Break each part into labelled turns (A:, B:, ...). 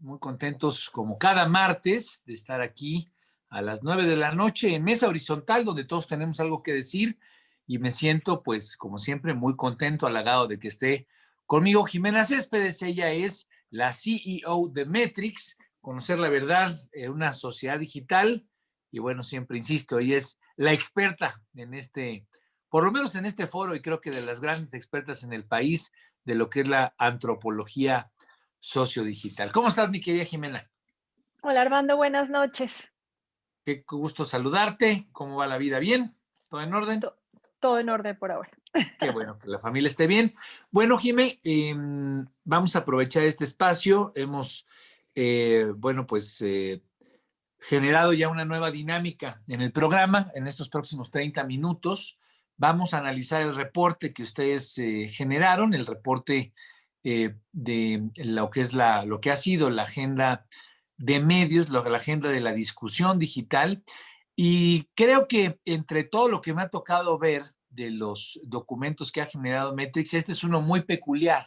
A: muy contentos como cada martes de estar aquí a las 9 de la noche en Mesa Horizontal, donde todos tenemos algo que decir y me siento, pues, como siempre, muy contento, halagado de que esté conmigo Jimena Céspedes. Ella es la CEO de Metrix, Conocer la Verdad en una sociedad digital y bueno, siempre insisto, ella es la experta en por lo menos en este foro y creo que de las grandes expertas en el país de lo que es la antropología sociodigital. ¿Cómo estás, mi querida Jimena?
B: Hola Armando, buenas noches.
A: Qué gusto saludarte. ¿Cómo va la vida? ¿Bien? ¿Todo en orden?
B: To- Todo en orden por ahora.
A: Qué bueno que la familia esté bien. Bueno, Jimé, vamos a aprovechar este espacio. Hemos, generado ya una nueva dinámica en el programa. En estos próximos 30 minutos vamos a analizar el reporte que ustedes generaron, el reporte de lo que es lo que ha sido la agenda de medios, la agenda de la discusión digital. Y creo que entre todo lo que me ha tocado ver de los documentos que ha generado Metrix, este es uno muy peculiar,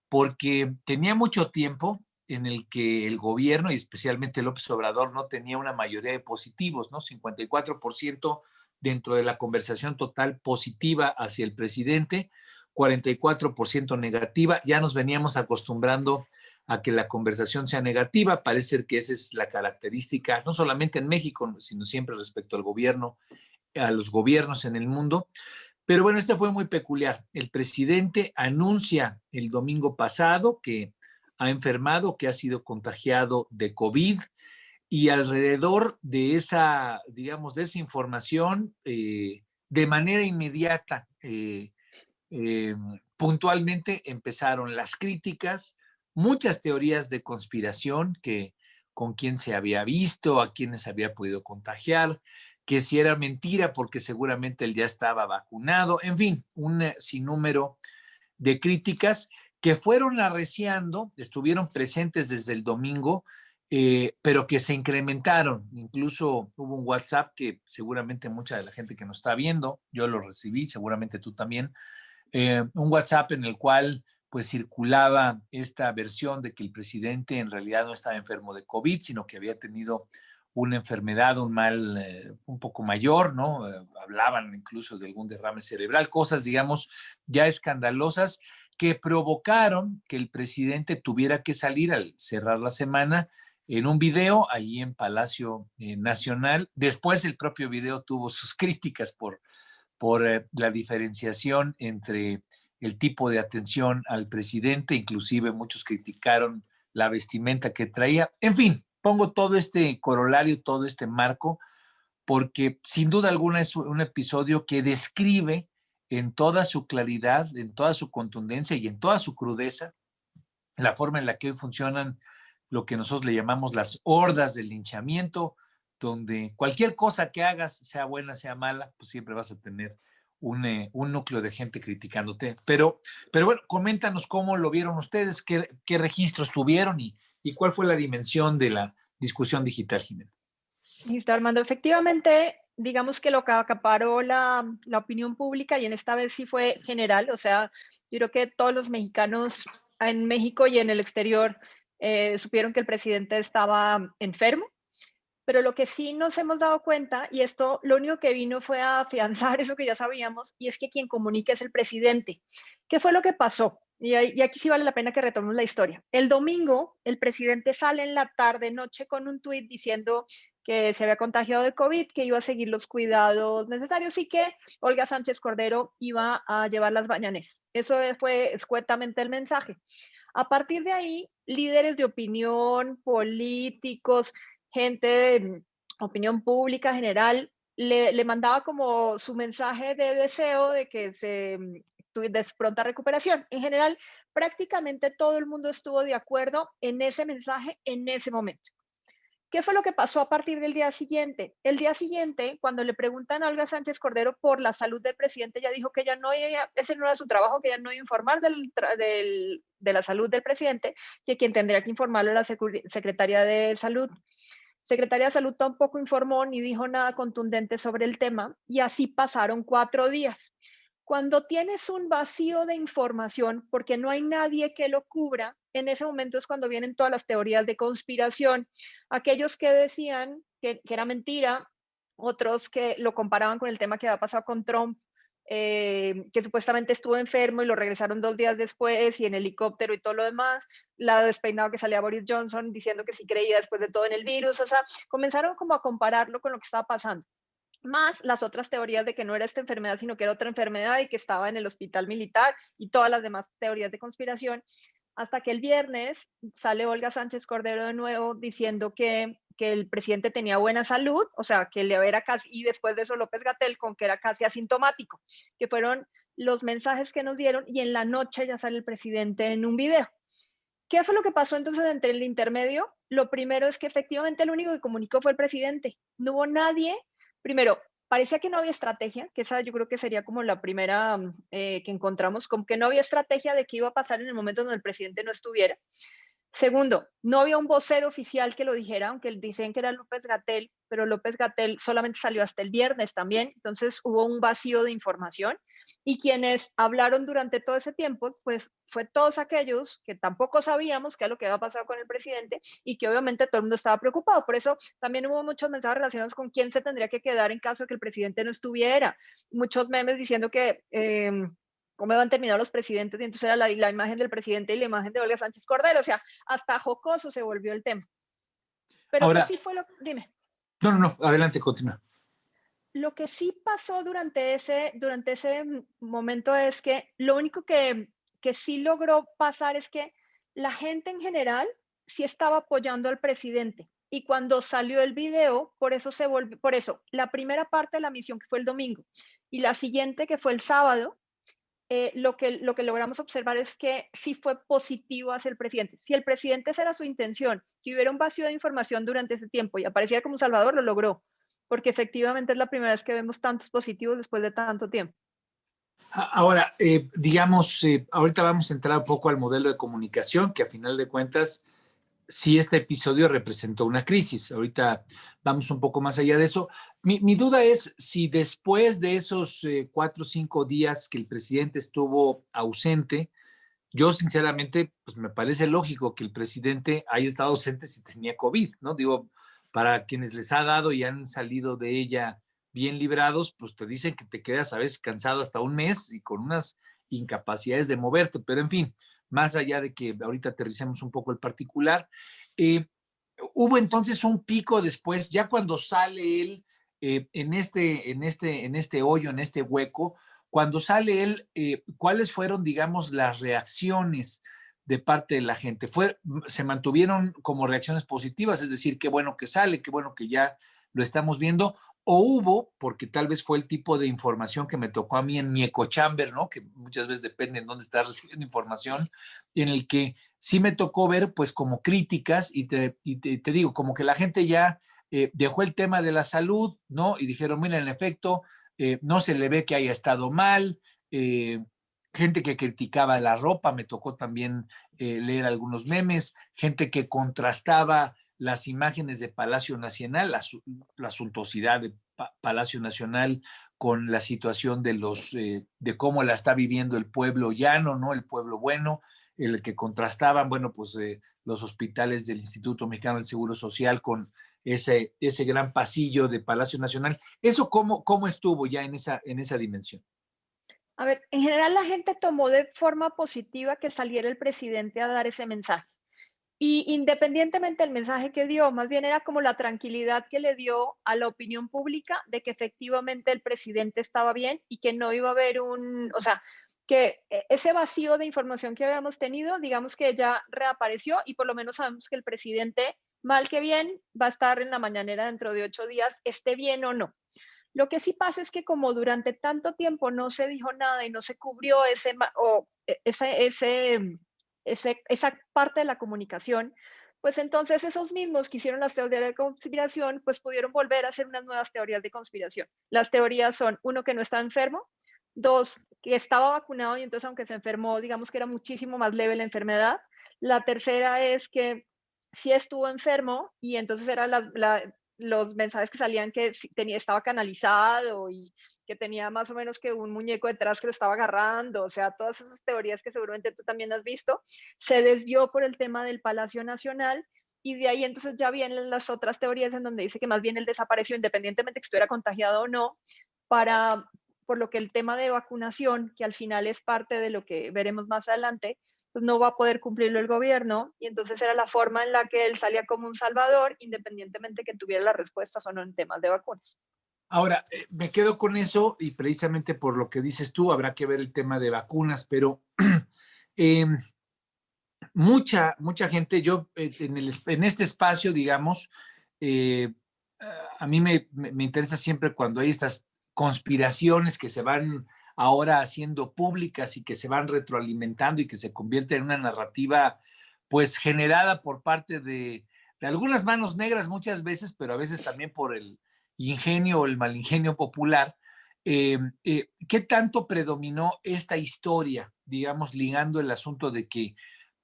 A: porque tenía mucho tiempo en el que el gobierno y especialmente López Obrador no tenía una mayoría de positivos, ¿no? 54% dentro de la conversación total positiva hacia el presidente, 44% negativa. Ya nos veníamos acostumbrando a que la conversación sea negativa. Parece ser que esa es la característica, no solamente en México, sino siempre respecto al gobierno, a los gobiernos en el mundo. Pero bueno, este fue muy peculiar. El presidente anuncia el domingo pasado que ha enfermado, que ha sido contagiado de COVID y alrededor de esa, digamos, de esa información, de manera inmediata, eh, puntualmente empezaron las críticas, muchas teorías de conspiración, que con quién se había visto, a quiénes había podido contagiar, que si era mentira porque seguramente él ya estaba vacunado, en fin, un sinnúmero de críticas que fueron arreciando, estuvieron presentes desde el domingo, pero que se incrementaron. Incluso hubo un WhatsApp que seguramente mucha de la gente que nos está viendo, yo lo recibí, seguramente tú también, un WhatsApp en el cual pues circulaba esta versión de que el presidente en realidad no estaba enfermo de COVID, sino que había tenido una enfermedad, un mal un poco mayor, ¿no? Hablaban incluso de algún derrame cerebral, cosas, digamos, ya escandalosas que provocaron que el presidente tuviera que salir al cerrar la semana en un video ahí en Palacio Nacional. Después el propio video tuvo sus críticas por la diferenciación entre el tipo de atención al presidente, inclusive muchos criticaron la vestimenta que traía. En fin, pongo todo este corolario, todo este marco, porque sin duda alguna es un episodio que describe en toda su claridad, en toda su contundencia y en toda su crudeza la forma en la que hoy funcionan lo que nosotros le llamamos las hordas del linchamiento, donde cualquier cosa que hagas, sea buena, sea mala, pues siempre vas a tener un núcleo de gente criticándote. Pero bueno, coméntanos cómo lo vieron ustedes, qué registros tuvieron y cuál fue la dimensión de la discusión digital, Jimena.
B: Listo, Armando. Efectivamente, digamos que lo que acaparó la opinión pública, y en esta vez sí fue general, o sea, yo creo que todos los mexicanos en México y en el exterior supieron que el presidente estaba enfermo, pero lo que sí nos hemos dado cuenta, y esto lo único que vino fue a afianzar eso que ya sabíamos, y es que quien comunica es el presidente. ¿Qué fue lo que pasó? Y aquí sí vale la pena que retomemos la historia. El domingo, el presidente sale en la tarde, noche, con un tuit diciendo que se había contagiado de COVID, que iba a seguir los cuidados necesarios y que Olga Sánchez Cordero iba a llevar las mañaneras. Eso fue escuetamente el mensaje. A partir de ahí, líderes de opinión, políticos, gente de opinión pública general, le mandaba como su mensaje de deseo de que de pronta recuperación. En general, prácticamente todo el mundo estuvo de acuerdo en ese mensaje en ese momento. ¿Qué fue lo que pasó a partir del día siguiente? El día siguiente, cuando le preguntan a Olga Sánchez Cordero por la salud del presidente, ella dijo que ella no iba, ese no era su trabajo, que ella no iba a informar de la salud del presidente, que quien tendría que informarlo era la secretaria de Salud. Secretaria de Salud tampoco informó ni dijo nada contundente sobre el tema y así pasaron 4 días. Cuando tienes un vacío de información, porque no hay nadie que lo cubra, en ese momento es cuando vienen todas las teorías de conspiración. Aquellos que decían que era mentira, otros que lo comparaban con el tema que había pasado con Trump, que supuestamente estuvo enfermo y lo regresaron 2 días después y en helicóptero y todo lo demás, lado despeinado que salía Boris Johnson diciendo que sí creía después de todo en el virus, o sea, comenzaron como a compararlo con lo que estaba pasando, más las otras teorías de que no era esta enfermedad, sino que era otra enfermedad y que estaba en el hospital militar y todas las demás teorías de conspiración, hasta que el viernes sale Olga Sánchez Cordero de nuevo diciendo que el presidente tenía buena salud, o sea, que le era casi, y después de eso López Gatell con que era casi asintomático, que fueron los mensajes que nos dieron, y en la noche ya sale el presidente en un video. ¿Qué fue lo que pasó entonces entre el intermedio? Lo primero es que efectivamente el único que comunicó fue el presidente. No hubo nadie. Primero, parecía que no había estrategia, que esa yo creo que sería como la primera que encontramos, como que no había estrategia de qué iba a pasar en el momento donde el presidente no estuviera. Segundo, no había un vocero oficial que lo dijera, aunque dicen que era López Gatell, pero López Gatell solamente salió hasta el viernes también, entonces hubo un vacío de información y quienes hablaron durante todo ese tiempo, pues fue todos aquellos que tampoco sabíamos qué es lo que había pasado con el presidente y que obviamente todo el mundo estaba preocupado. Por eso también hubo muchos mensajes relacionados con quién se tendría que quedar en caso de que el presidente no estuviera. Muchos memes diciendo que cómo van a terminar los presidentes, y entonces era la imagen del presidente y la imagen de Olga Sánchez Cordero, o sea, hasta jocoso se volvió el tema. Pero que
A: Ahora,
B: sí fue dime.
A: no, adelante, continúa.
B: Lo que sí pasó durante ese momento es que lo único que sí logró pasar es que la gente en general sí estaba apoyando al presidente. Y cuando salió el video, por eso la primera parte de la misión que fue el domingo y la siguiente que fue el sábado, lo que logramos observar es que sí fue positivo hacia el presidente. Si el presidente esa era su intención, que hubiera un vacío de información durante ese tiempo y apareciera como Salvador, lo logró, porque efectivamente es la primera vez que vemos tantos positivos después de tanto tiempo.
A: Ahora, digamos, ahorita vamos a entrar un poco al modelo de comunicación, que a final de cuentas, sí, este episodio representó una crisis. Ahorita vamos un poco más allá de eso. Mi duda es si después de esos 4 o 5 días que el presidente estuvo ausente, yo sinceramente, pues me parece lógico que el presidente haya estado ausente si tenía COVID, ¿no? Digo, para quienes les ha dado y han salido de ella bien librados, pues te dicen que te quedas a veces cansado hasta un mes y con unas incapacidades de moverte, pero en fin, más allá de que ahorita aterricemos un poco el particular, eh, hubo entonces un pico después, ya cuando sale él en este hoyo, en este hueco, cuando sale él, ¿cuáles fueron, digamos, las reacciones de parte de la gente? ¿Se mantuvieron como reacciones positivas? Es decir, qué bueno que sale, qué bueno que ya lo estamos viendo, o hubo, porque tal vez fue el tipo de información que me tocó a mí en mi echo chamber, ¿no? Que muchas veces depende en dónde estás recibiendo información, en el que sí me tocó ver pues como críticas y te digo, como que la gente ya dejó el tema de la salud, ¿no? Y dijeron, mira, en efecto, no se le ve que haya estado mal, gente que criticaba la ropa, me tocó también leer algunos memes, gente que contrastaba las imágenes de Palacio Nacional, la suntuosidad de Palacio Nacional con la situación de cómo la está viviendo el pueblo llano, ¿no? El pueblo bueno, el que contrastaban, bueno, pues los hospitales del Instituto Mexicano del Seguro Social con ese gran pasillo de Palacio Nacional. ¿Eso cómo estuvo ya en esa dimensión?
B: A ver, en general la gente tomó de forma positiva que saliera el presidente a dar ese mensaje. Y independientemente del mensaje que dio, más bien era como la tranquilidad que le dio a la opinión pública de que efectivamente el presidente estaba bien y que no iba a haber o sea, que ese vacío de información que habíamos tenido, digamos que ya reapareció y por lo menos sabemos que el presidente, mal que bien, va a estar en la mañanera dentro de 8 días, esté bien o no. Lo que sí pasa es que como durante tanto tiempo no se dijo nada y no se cubrió esa parte de la comunicación, pues entonces esos mismos que hicieron las teorías de conspiración, pues pudieron volver a hacer unas nuevas teorías de conspiración. Las teorías son, uno, que no está enfermo; dos, que estaba vacunado y entonces aunque se enfermó, digamos que era muchísimo más leve la enfermedad; la tercera es que sí estuvo enfermo y entonces eran los mensajes que salían que estaba canalizado que tenía más o menos que un muñeco detrás que lo estaba agarrando, o sea, todas esas teorías que seguramente tú también has visto, se desvió por el tema del Palacio Nacional y de ahí entonces ya vienen las otras teorías en donde dice que más bien él desapareció independientemente que estuviera contagiado o no, para, por lo que el tema de vacunación, que al final es parte de lo que veremos más adelante, pues no va a poder cumplirlo el gobierno y entonces era la forma en la que él salía como un salvador, independientemente que tuviera las respuestas o no en temas de vacunas.
A: Ahora, me quedo con eso y precisamente por lo que dices tú, habrá que ver el tema de vacunas, pero eh, mucha gente, yo en este espacio, digamos, eh, a mí me interesa siempre cuando hay estas conspiraciones que se van ahora haciendo públicas y que se van retroalimentando y que se convierte en una narrativa pues generada por parte de algunas manos negras muchas veces, pero a veces también por el ingenio o el mal ingenio popular. ¿Qué tanto predominó esta historia, digamos, ligando el asunto de que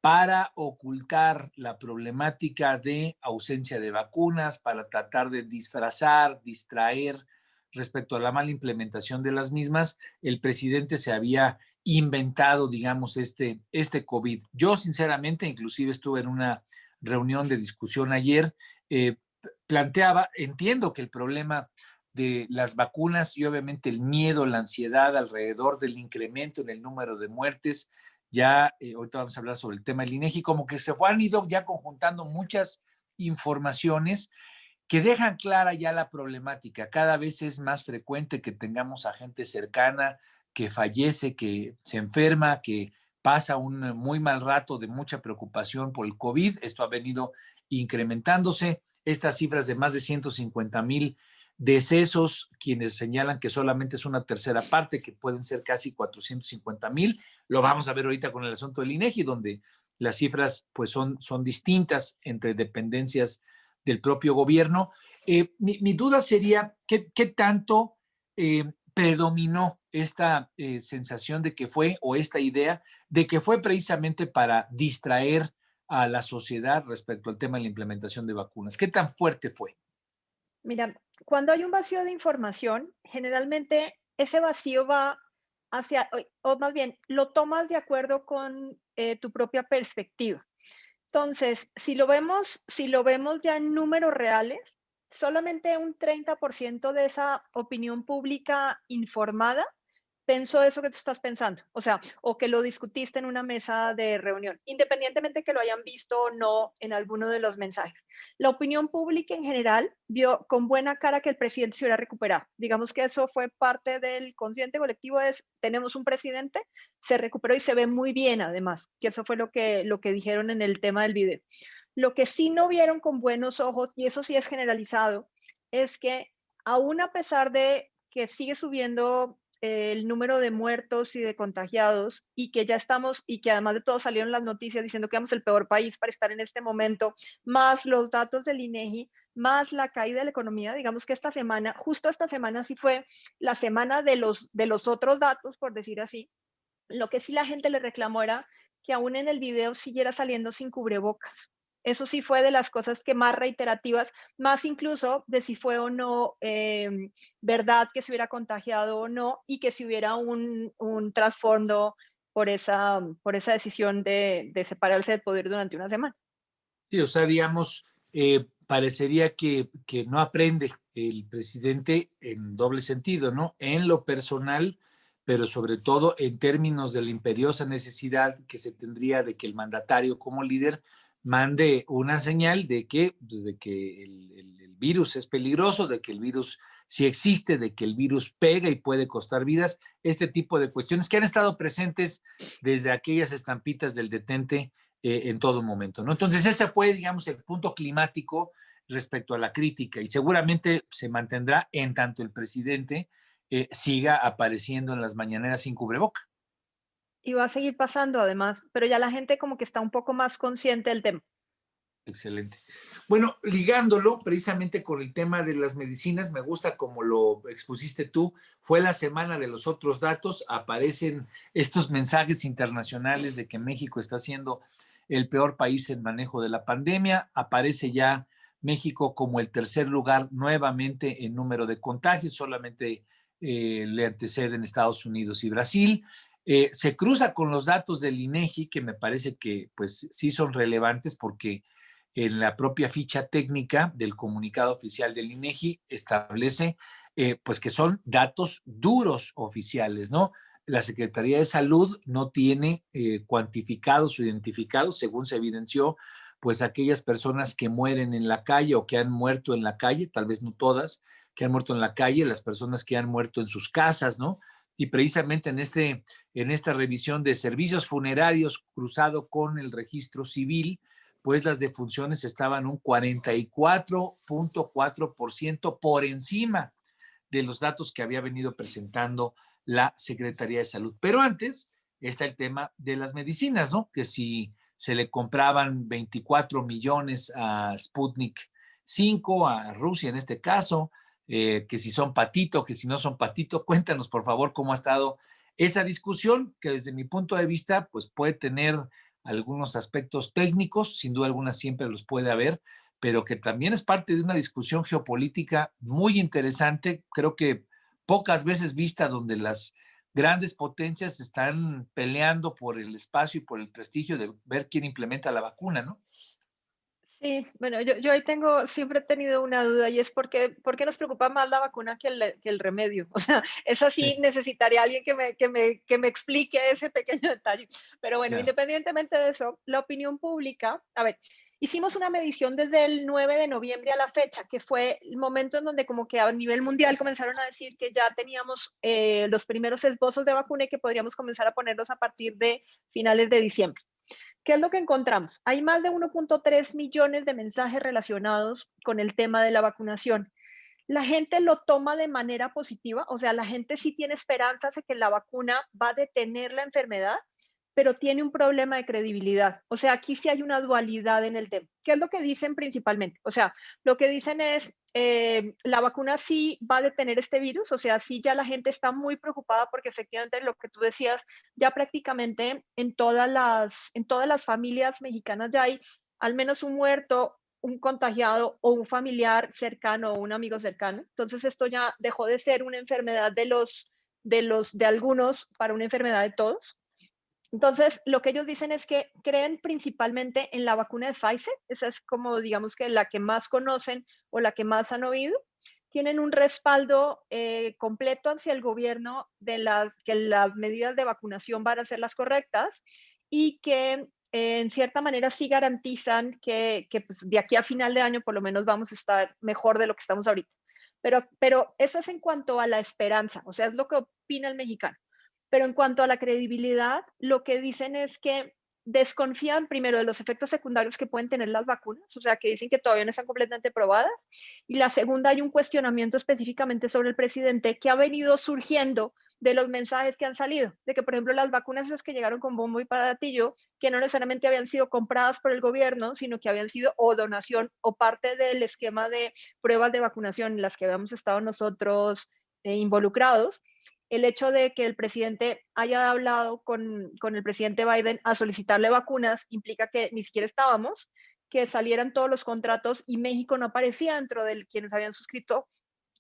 A: para ocultar la problemática de ausencia de vacunas, para tratar de disfrazar, distraer respecto a la mala implementación de las mismas, el presidente se había inventado, digamos, este COVID? Yo, sinceramente, inclusive estuve en una reunión de discusión ayer, planteaba, entiendo que el problema de las vacunas y obviamente el miedo, la ansiedad alrededor del incremento en el número de muertes, ya ahorita vamos a hablar sobre el tema del INEGI, como que se han ido ya conjuntando muchas informaciones que dejan clara ya la problemática. Cada vez es más frecuente que tengamos a gente cercana que fallece, que se enferma, que pasa un muy mal rato de mucha preocupación por el COVID. Esto ha venido incrementándose. Estas cifras de más de 150,000 decesos, quienes señalan que solamente es una tercera parte, que pueden ser casi 450,000. Lo vamos a ver ahorita con el asunto del INEGI, donde las cifras pues son distintas entre dependencias del propio gobierno. Mi duda sería, ¿qué tanto predominó esta sensación de que fue, o esta idea de que fue precisamente para distraer a la sociedad respecto al tema de la implementación de vacunas? ¿Qué tan fuerte fue?
B: Mira, cuando hay un vacío de información, generalmente ese vacío va hacia, o más bien, lo tomas de acuerdo con tu propia perspectiva. Entonces, si lo vemos ya en números reales, solamente un 30% de esa opinión pública informada pensó eso que tú estás pensando, o sea, o que lo discutiste en una mesa de reunión, independientemente que lo hayan visto o no en alguno de los mensajes. La opinión pública en general vio con buena cara que el presidente se hubiera recuperado. Digamos que eso fue parte del consciente colectivo, es, tenemos un presidente, se recuperó y se ve muy bien además, que eso fue lo que dijeron en el tema del video. Lo que sí no vieron con buenos ojos, y eso sí es generalizado, es que aún a pesar de que sigue subiendo el número de muertos y de contagiados y que ya estamos y que además de todo salieron las noticias diciendo que éramos el peor país para estar en este momento, más los datos del INEGI, más la caída de la economía, digamos que esta semana, justo esta semana sí fue la semana de los otros datos, por decir así. Lo que sí la gente le reclamó era que aún en el video siguiera saliendo sin cubrebocas. Eso sí fue de las cosas que más reiterativas, más incluso de si fue o no verdad que se hubiera contagiado o no y que si hubiera un trasfondo por esa decisión de separarse del poder durante una semana.
A: Sí, o sea, digamos, parecería que no aprende el presidente en doble sentido, ¿no? En lo personal, pero sobre todo en términos de la imperiosa necesidad que se tendría de que el mandatario como líder mande una señal de que, pues, de que el virus es peligroso, de que el virus sí existe, de que el virus pega y puede costar vidas, este tipo de cuestiones que han estado presentes desde aquellas estampitas del detente en todo momento, ¿no? Entonces ese fue, digamos, el punto climático respecto a la crítica y seguramente se mantendrá en tanto el presidente siga apareciendo en las mañaneras sin cubreboca.
B: Y va a seguir pasando además, pero ya la gente como que está un poco más consciente del tema.
A: Excelente. Bueno, ligándolo precisamente con el tema de las medicinas, me gusta como lo expusiste tú, fue la semana de los otros datos, aparecen estos mensajes internacionales de que México está siendo el peor país en manejo de la pandemia, aparece ya México como el tercer lugar nuevamente en número de contagios, solamente le anteceden Estados Unidos y Brasil. Se cruza con los datos del INEGI, que me parece que pues sí son relevantes porque en la propia ficha técnica del comunicado oficial del INEGI establece pues que son datos duros oficiales, ¿no? La Secretaría de Salud no tiene cuantificados o identificados, según se evidenció, pues aquellas personas que mueren en la calle o que han muerto en la calle, tal vez no todas, que han muerto en la calle, las personas que han muerto en sus casas, ¿no? Y precisamente en esta revisión de servicios funerarios cruzado con el registro civil, pues las defunciones estaban un 44.4% por encima de los datos que había venido presentando la Secretaría de Salud. Pero antes está el tema de las medicinas, ¿no? Que si se le compraban 24 millones a Sputnik 5, a Rusia en este caso, que si son patito, que si no son patito. Cuéntanos, por favor, cómo ha estado esa discusión, que desde mi punto de vista, pues puede tener algunos aspectos técnicos, sin duda alguna siempre los puede haber, pero que también es parte de una discusión geopolítica muy interesante, creo que pocas veces vista, donde las grandes potencias están peleando por el espacio y por el prestigio de ver quién implementa la vacuna, ¿no?
B: Sí, bueno, yo ahí tengo, siempre he tenido una duda y es por qué nos preocupa más la vacuna que el remedio. O sea, es
A: Sí,
B: así, necesitaría alguien que me explique ese pequeño detalle. Pero bueno,
A: claro.
B: independientemente de eso, la opinión pública, a ver, hicimos una medición desde el 9 de noviembre a la fecha, que fue el momento en donde como que a nivel mundial comenzaron a decir que ya teníamos los primeros esbozos de vacuna y que podríamos comenzar a ponerlos a partir de finales de diciembre. ¿Qué es lo que encontramos? Hay más de 1.3 millones de mensajes relacionados con el tema de la vacunación. La gente lo toma de manera positiva, o sea, la gente sí tiene esperanzas de que la vacuna va a detener la enfermedad, pero tiene un problema de credibilidad. O sea, aquí sí hay una dualidad en el tema. ¿Qué es lo que dicen principalmente? O sea, lo que dicen es, la vacuna sí va a detener este virus, o sea, sí ya la gente está muy preocupada porque efectivamente lo que tú decías, ya prácticamente en todas las familias mexicanas ya hay al menos un muerto, un contagiado o un familiar cercano o un amigo cercano. Entonces esto ya dejó de ser una enfermedad de algunos para una enfermedad de todos. Entonces, lo que ellos dicen es que creen principalmente en la vacuna de Pfizer, esa es como digamos que la que más conocen o la que más han oído. Tienen un respaldo completo hacia el gobierno de que las medidas de vacunación van a ser las correctas y que en cierta manera sí garantizan que pues, de aquí a final de año por lo menos vamos a estar mejor de lo que estamos ahorita. Pero eso es en cuanto a la esperanza, o sea, es lo que opina el mexicano. Pero en cuanto a la credibilidad, lo que dicen es que desconfían primero de los efectos secundarios que pueden tener las vacunas, o sea, que dicen que todavía no están completamente probadas. Y la segunda, hay un cuestionamiento específicamente sobre el presidente que ha venido surgiendo de los mensajes que han salido, de que, por ejemplo, las vacunas esas que llegaron con bombo y platillo, que no necesariamente habían sido compradas por el gobierno, sino que habían sido o donación o parte del esquema de pruebas de vacunación en las que habíamos estado nosotros involucrados. El hecho de que el presidente haya hablado con el presidente Biden a solicitarle vacunas implica que ni siquiera estábamos, que salieran todos los contratos y México no aparecía dentro de quienes habían suscrito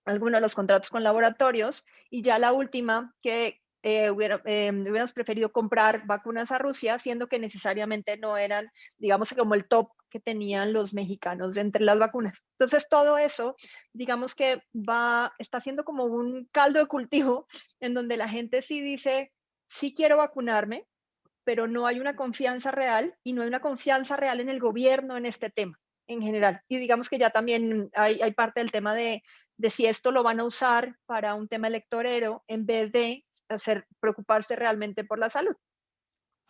B: algunos de los contratos con laboratorios. Y ya la última, que hubiéramos preferido comprar vacunas a Rusia, siendo que necesariamente no eran, digamos, como el top que tenían los mexicanos entre las vacunas. Entonces, todo eso, digamos que está siendo como un caldo de cultivo en donde la gente sí dice, sí quiero vacunarme, pero no hay una confianza real y no hay una confianza real en el gobierno en este tema en general. Y digamos que ya también hay parte del tema de si esto lo van a usar para un tema electorero en vez de preocuparse realmente por la salud.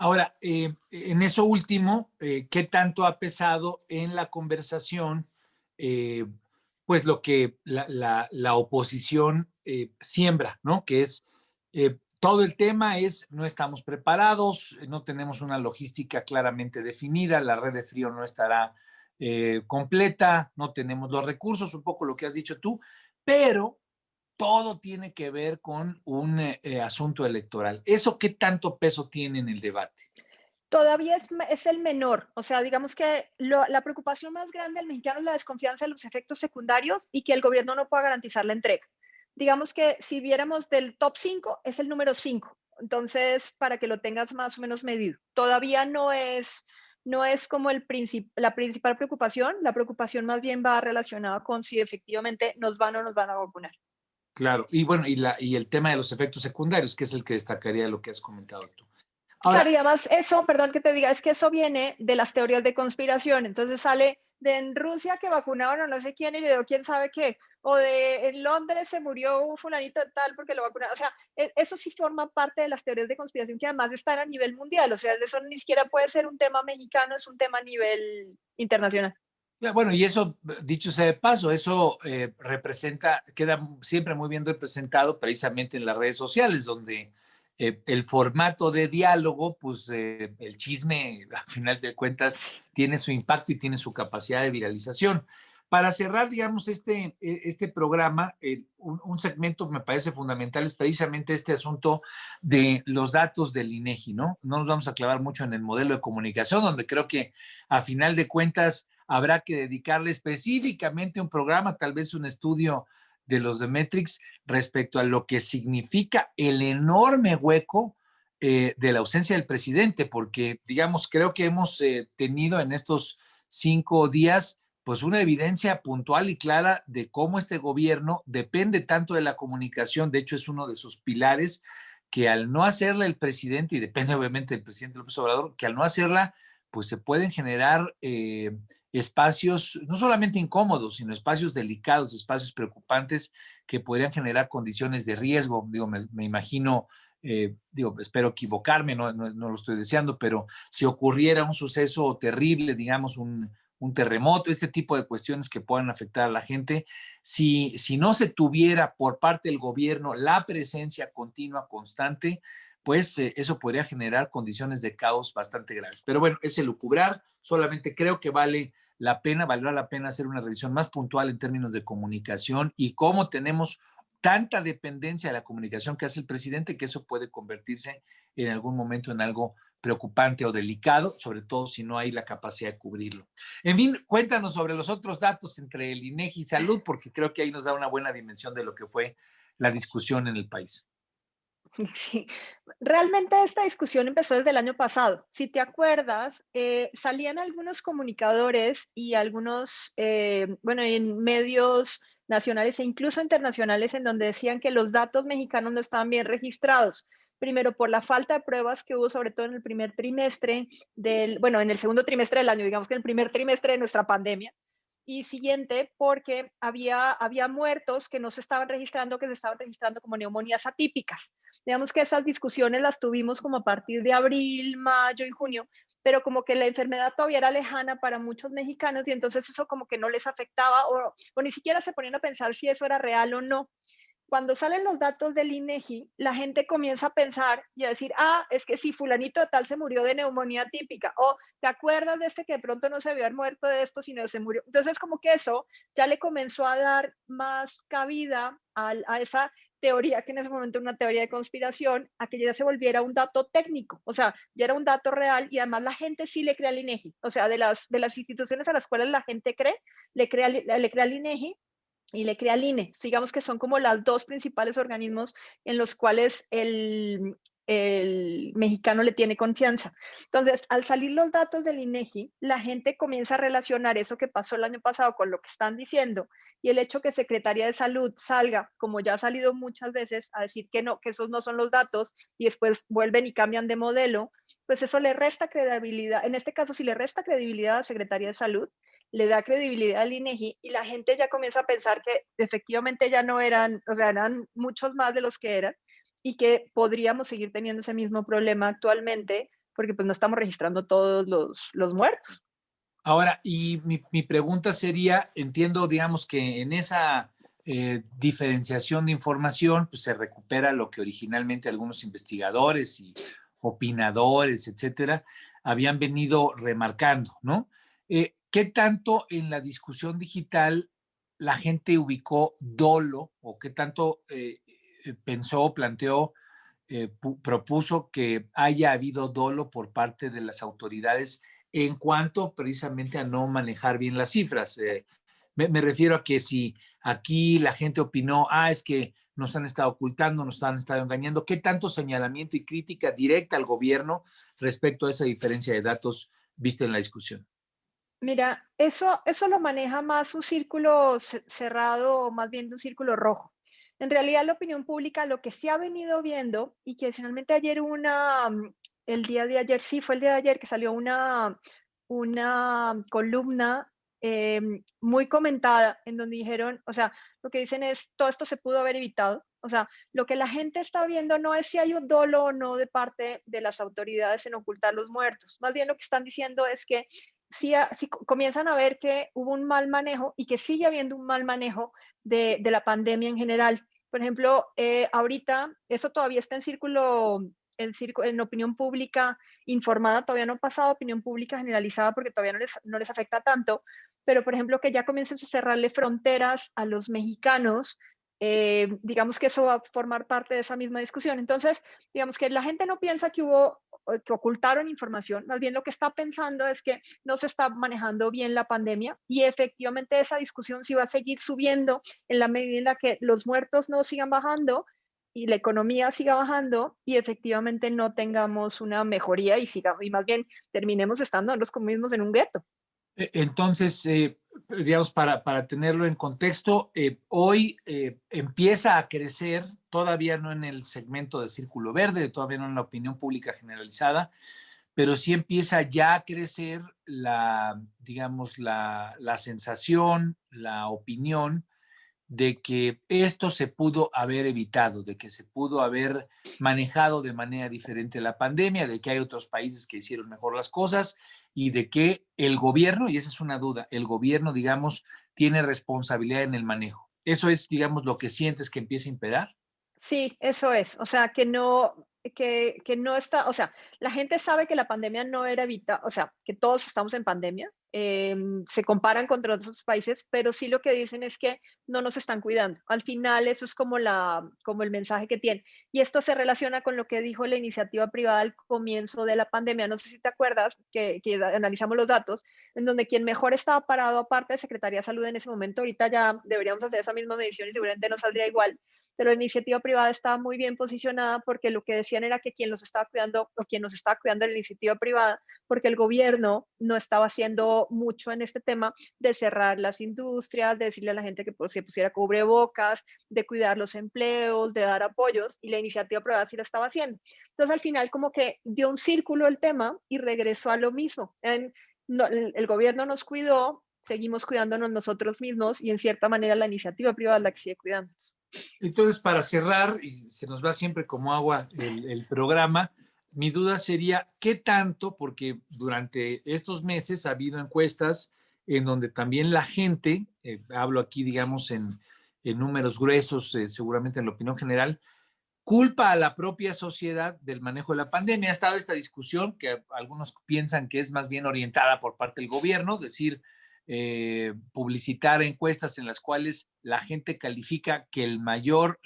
A: Ahora, en eso último, ¿qué tanto ha pesado en la conversación, eh, pues lo que la oposición siembra, ¿no? Que es, todo el tema es, no estamos preparados, no tenemos una logística claramente definida, la red de frío no estará completa, no tenemos los recursos, un poco lo que has dicho tú, pero todo tiene que ver con un asunto electoral. ¿Eso qué tanto peso tiene en el debate?
B: Todavía es el menor, o sea, digamos que la preocupación más grande del mexicano es la desconfianza de los efectos secundarios y que el gobierno no pueda garantizar la entrega. digamos que si viéramos del top 5, es el número 5. Entonces, para que lo tengas más o menos medido. Todavía no es como la principal preocupación. La preocupación más bien va relacionada con si efectivamente nos van o nos van a vacunar.
A: Claro, y bueno, y el tema de los efectos secundarios, que es el que destacaría de lo que has comentado tú.
B: Claro,
A: Ahora,
B: y además eso, perdón que te diga, es que eso viene de las teorías de conspiración. Entonces sale de en Rusia que vacunaron a no sé quién y le dio quién sabe qué, o de en Londres se murió un fulanito de tal porque lo vacunaron. O sea, eso sí forma parte de las teorías de conspiración que además están a nivel mundial. O sea, eso ni siquiera puede ser un tema mexicano, es un tema a nivel internacional.
A: bueno, y eso, dicho sea de paso, eso queda siempre muy bien representado precisamente en las redes sociales, donde el formato de diálogo, pues el chisme, a final de cuentas, tiene su impacto y tiene su capacidad de viralización. Para cerrar, digamos, este programa, un segmento me parece fundamental es precisamente este asunto de los datos del INEGI, ¿no? No nos vamos a clavar mucho en el modelo de comunicación, donde creo que a final de cuentas habrá que dedicarle específicamente un programa, tal vez un estudio de los de Metrics respecto a lo que significa el enorme hueco de la ausencia del presidente, porque, digamos, creo que hemos tenido en estos 5 días pues una evidencia puntual y clara de cómo este gobierno depende tanto de la comunicación, de hecho es uno de sus pilares, que al no hacerla el presidente, y depende obviamente del presidente López Obrador, que al no hacerla, pues se pueden generar espacios no solamente incómodos, sino espacios delicados, espacios preocupantes que podrían generar condiciones de riesgo. Digo, me imagino, digo, espero equivocarme, no lo estoy deseando, pero si ocurriera un suceso terrible, digamos, un terremoto, este tipo de cuestiones que puedan afectar a la gente, si no se tuviera por parte del gobierno la presencia continua, constante, pues eso podría generar condiciones de caos bastante graves. Pero bueno, es elucubrar, solamente creo que valdrá la pena hacer una revisión más puntual en términos de comunicación y cómo tenemos tanta dependencia de la comunicación que hace el presidente que eso puede convertirse en algún momento en algo preocupante o delicado, sobre todo si no hay la capacidad de cubrirlo. En fin, cuéntanos sobre los otros datos entre el INEGI y Salud, porque creo que ahí nos da una buena dimensión de lo que fue la discusión en el país.
B: Sí, realmente esta discusión empezó desde el año pasado. Si te acuerdas, salían algunos comunicadores y algunos, bueno, en medios nacionales e incluso internacionales en donde decían que los datos mexicanos no estaban bien registrados. Primero, por la falta de pruebas que hubo, sobre todo en el primer trimestre bueno, en el segundo trimestre del año, digamos que en el primer trimestre de nuestra pandemia, y siguiente porque había muertos que no se estaban registrando, que se estaban registrando como neumonías atípicas. Digamos que esas discusiones las tuvimos como a partir de abril, mayo y junio, pero como que la enfermedad todavía era lejana para muchos mexicanos y entonces eso como que no les afectaba o ni siquiera se ponían a pensar si eso era real o no. Cuando salen los datos del INEGI, la gente comienza a pensar y a decir, ah, es que si fulanito de tal se murió de neumonía típica, o te acuerdas de este que de pronto no se había muerto de esto, sino se murió. Entonces, como que eso ya le comenzó a dar más cabida a esa teoría, que en ese momento era una teoría de conspiración, a que ya se volviera un dato técnico, o sea, ya era un dato real y además la gente sí le cree al INEGI, o sea, de las instituciones a las cuales la gente cree, le crea al INEGI y le crea al INE. Digamos que son como los dos principales organismos en los cuales el mexicano le tiene confianza. Entonces, al salir los datos del INEGI, la gente comienza a relacionar eso que pasó el año pasado con lo que están diciendo y el hecho que Secretaría de Salud salga, como ya ha salido muchas veces, a decir que no, que esos no son los datos y después vuelven y cambian de modelo, pues eso le resta credibilidad. En este caso, si le resta credibilidad a Secretaría de Salud, le da credibilidad al INEGI y la gente ya comienza a pensar que efectivamente ya no eran, o sea, eran muchos más de los que eran y que podríamos seguir teniendo ese mismo problema actualmente porque pues no estamos registrando todos los muertos.
A: Ahora, y mi pregunta sería, entiendo, digamos, que en esa diferenciación de información, pues se recupera lo que originalmente algunos investigadores y opinadores, etcétera, habían venido remarcando, ¿no? ¿Qué tanto en la discusión digital la gente ubicó dolo o qué tanto pensó, planteó, propuso que haya habido dolo por parte de las autoridades en cuanto precisamente a no manejar bien las cifras? Me refiero a que si aquí la gente opinó, es que nos han estado ocultando, nos han estado engañando, ¿qué tanto señalamiento y crítica directa al gobierno respecto a esa diferencia de datos viste en la discusión?
B: Mira, eso lo maneja más un círculo cerrado o más bien de un círculo rojo. En realidad, la opinión pública, lo que se ha venido viendo y que adicionalmente ayer el día de ayer, sí, fue el día de ayer que salió una columna muy comentada en donde dijeron, o sea, lo que dicen es, todo esto se pudo haber evitado. O sea, lo que la gente está viendo no es si hay un dolo o no de parte de las autoridades en ocultar los muertos. Más bien lo que están diciendo es que si comienzan a ver que hubo un mal manejo y que sigue habiendo un mal manejo de la pandemia en general. Por ejemplo, ahorita eso todavía está en opinión pública informada, todavía no ha pasado a opinión pública generalizada porque todavía no les afecta tanto, pero por ejemplo que ya comiencen a cerrarle fronteras a los mexicanos, digamos que eso va a formar parte de esa misma discusión. Entonces, digamos que la gente no piensa que ocultaron información, más bien lo que está pensando es que no se está manejando bien la pandemia y efectivamente esa discusión sí va a seguir subiendo en la medida en la que los muertos no sigan bajando y la economía siga bajando y efectivamente no tengamos una mejoría y más bien terminemos estando los mismos en un gueto.
A: Entonces, digamos, para tenerlo en contexto, hoy empieza a crecer, todavía no en el segmento de Círculo Verde, todavía no en la opinión pública generalizada, pero sí empieza ya a crecer digamos, la sensación, la opinión de que esto se pudo haber evitado, de que se pudo haber manejado de manera diferente la pandemia, de que hay otros países que hicieron mejor las cosas y de que el gobierno, y esa es una duda, el gobierno, digamos, tiene responsabilidad en el manejo. Eso es, digamos, lo que sientes que empieza a imperar.
B: Sí, eso es. O sea, que no está, o sea, la gente sabe que la pandemia no era evitable, o sea, que todos estamos en pandemia, se comparan contra otros países, pero sí lo que dicen es que no nos están cuidando. Al final, eso es como el mensaje que tienen. Y esto se relaciona con lo que dijo la iniciativa privada al comienzo de la pandemia. No sé si te acuerdas que analizamos los datos, en donde quien mejor estaba parado, aparte de Secretaría de Salud en ese momento, ahorita ya deberíamos hacer esa misma medición y seguramente no saldría igual, pero la iniciativa privada estaba muy bien posicionada porque lo que decían era que quien los estaba cuidando o quien nos estaba cuidando era la iniciativa privada, porque el gobierno no estaba haciendo mucho en este tema de cerrar las industrias, de decirle a la gente que se pusiera cubrebocas, de cuidar los empleos, de dar apoyos, y la iniciativa privada sí lo estaba haciendo. Entonces al final como que dio un círculo el tema y regresó a lo mismo. El gobierno nos cuidó, seguimos cuidándonos nosotros mismos y en cierta manera la iniciativa privada es la que sigue cuidándonos.
A: Entonces, para cerrar, y se nos va siempre como agua el programa, mi duda sería, ¿qué tanto? Porque durante estos meses ha habido encuestas en donde también la gente, hablo aquí, digamos, en números gruesos, seguramente en la opinión general, culpa a la propia sociedad del manejo de la pandemia. Ha estado esta discusión que algunos piensan que es más bien orientada por parte del gobierno, decir, publicitar encuestas en las cuales la gente califica que la mayor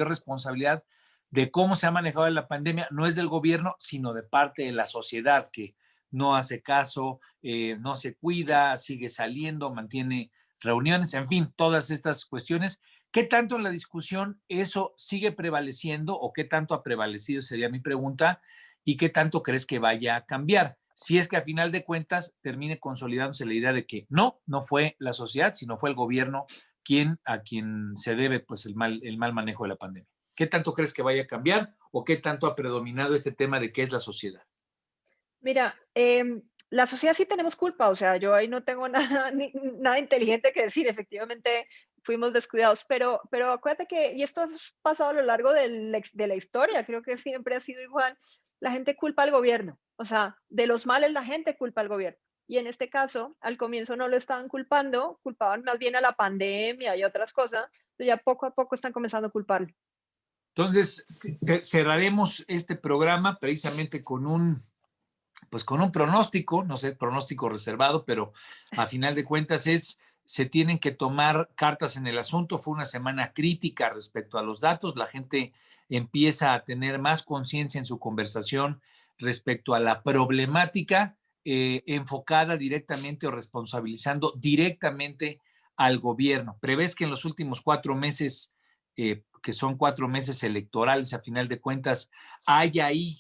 A: responsabilidad de cómo se ha manejado la pandemia no es del gobierno, sino de parte de la sociedad que no hace caso, no se cuida, sigue saliendo, mantiene reuniones, en fin, todas estas cuestiones. ¿Qué tanto en la discusión eso sigue prevaleciendo o qué tanto ha prevalecido, sería mi pregunta, y qué tanto crees que vaya a cambiar? Si es que a final de cuentas termine consolidándose la idea de que no fue la sociedad, sino fue el gobierno a quien se debe pues el mal manejo de la pandemia. ¿Qué tanto crees que vaya a cambiar o qué tanto ha predominado este tema de qué es la sociedad?
B: Mira, la sociedad sí tenemos culpa, o sea, yo ahí no tengo nada, nada inteligente que decir, efectivamente fuimos descuidados, pero acuérdate que, y esto ha pasado a lo largo de la historia, creo que siempre ha sido igual, la gente culpa al gobierno, o sea, de los males la gente culpa al gobierno. Y en este caso, al comienzo no lo estaban culpando, culpaban más bien a la pandemia y otras cosas, pero ya poco a poco están comenzando a culparlo.
A: Entonces, cerraremos este programa precisamente con un pronóstico, no sé, pronóstico reservado, pero a final de cuentas se tienen que tomar cartas en el asunto. Fue una semana crítica respecto a los datos. La gente empieza a tener más conciencia en su conversación respecto a la problemática enfocada directamente o responsabilizando directamente al gobierno. ¿Prevés que en los últimos 4 meses, que son 4 meses electorales a final de cuentas, haya ahí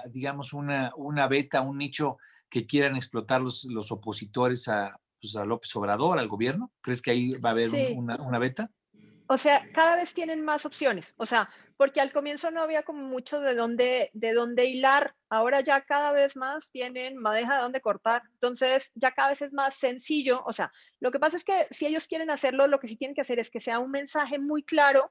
A: digamos, una beta, un nicho que quieran explotar los opositores pues a López Obrador, al gobierno? ¿Crees que ahí va a haber
B: Sí,
A: una beta?
B: o sea, cada vez tienen más opciones, o sea, porque al comienzo no había como mucho de dónde hilar, ahora ya cada vez más tienen madeja de dónde cortar, entonces ya cada vez es más sencillo, o sea, lo que pasa es que si ellos quieren hacerlo, lo que sí tienen que hacer es que sea un mensaje muy claro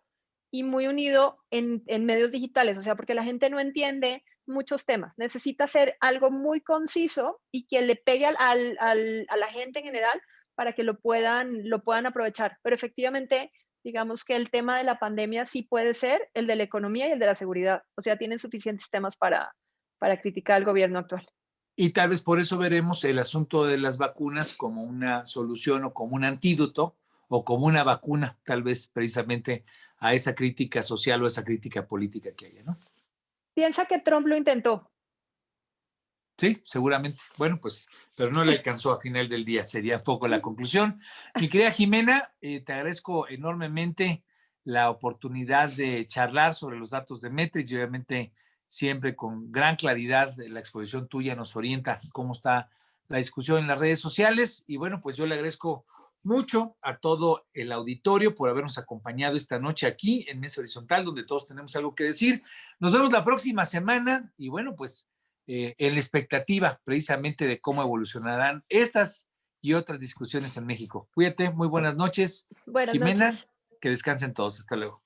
B: y muy unido en medios digitales, o sea, porque la gente no entiende muchos temas, necesita ser algo muy conciso y que le pegue a la gente en general para que lo puedan aprovechar, pero efectivamente digamos que el tema de la pandemia sí puede ser el de la economía y el de la seguridad. O sea, tienen suficientes temas para criticar al gobierno actual.
A: Y tal vez por eso veremos el asunto de las vacunas como una solución o como un antídoto o como una vacuna, tal vez precisamente a esa crítica social o esa crítica política que haya, ¿no?
B: Piensa que Trump lo intentó.
A: Sí, seguramente. Bueno, pues, pero no le alcanzó a final del día, sería un poco la conclusión. Mi querida Jimena, te agradezco enormemente la oportunidad de charlar sobre los datos de Metrics y obviamente siempre con gran claridad la exposición tuya nos orienta cómo está la discusión en las redes sociales. Y bueno, pues yo le agradezco mucho a todo el auditorio por habernos acompañado esta noche aquí en Mesa Horizontal, donde todos tenemos algo que decir. Nos vemos la próxima semana y bueno, pues en la expectativa precisamente de cómo evolucionarán estas y otras discusiones en México. Cuídate, muy buenas noches,
B: Buenas noches.
A: Jimena, que descansen todos, hasta luego.